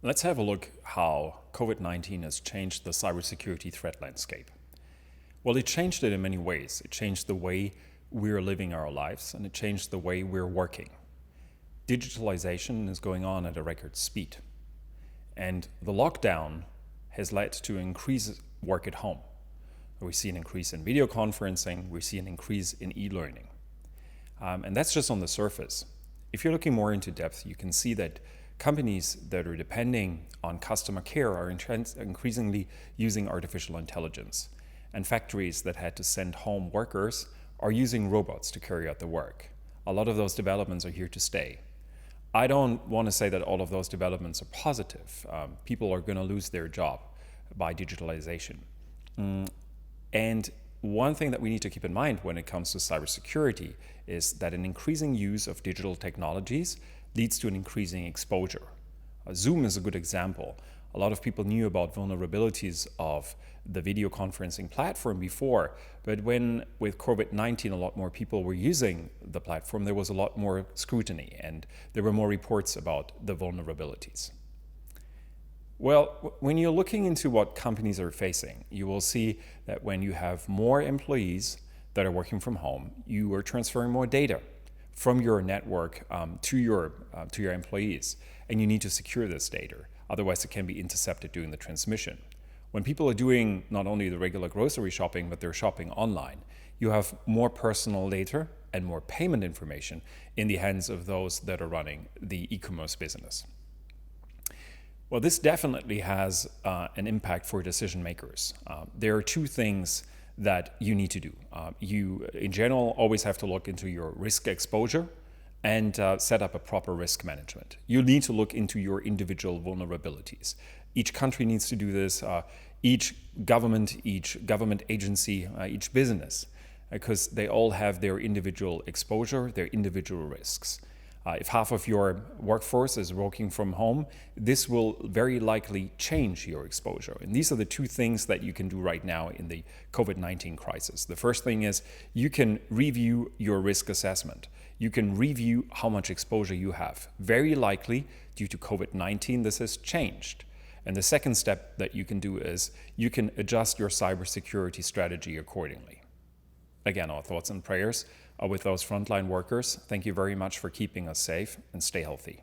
Let's have a look how COVID-19 has changed the cybersecurity threat landscape. Well, it changed it in many ways. It changed the way we're living our lives, and it changed the way we're working. Digitalization is going on at a record speed. And the lockdown has led to an increased work at home. We see an increase in video conferencing, we see an increase in e-learning. And that's just on the surface. If you're looking more into depth, you can see that companies that are depending on customer care are increasingly using artificial intelligence. And factories that had to send home workers are using robots to carry out the work. A lot of those developments are here to stay. I don't want to say that all of those developments are positive. People are going to lose their job by digitalization. And one thing that we need to keep in mind when it comes to cybersecurity is that an increasing use of digital technologies leads to an increasing exposure. Zoom is a good example. A lot of people knew about vulnerabilities of the video conferencing platform before, but when with COVID-19 a lot more people were using the platform, there was a lot more scrutiny and there were more reports about the vulnerabilities. Well, when you're looking into what companies are facing, you will see that when you have more employees that are working from home, you are transferring more data from your network to your employees, and you need to secure this data. Otherwise, it can be intercepted during the transmission. When people are doing not only the regular grocery shopping, but they're shopping online, you have more personal data and more payment information in the hands of those that are running the e-commerce business. Well, this definitely has an impact for decision makers. There are two things that you need to do. You, in general, always have to look into your risk exposure and set up a proper risk management. You need to look into your individual vulnerabilities. Each country needs to do this, each government agency, each business, because they all have their individual exposure, their individual risks. If half of your workforce is working from home, this will very likely change your exposure. And these are the two things that you can do right now in the COVID-19 crisis. The first thing is you can review your risk assessment. You can review how much exposure you have. Very likely, due to COVID-19, this has changed. And the second step that you can do is you can adjust your cybersecurity strategy accordingly. Again, our thoughts and prayers are with those frontline workers. Thank you very much for keeping us safe, and stay healthy.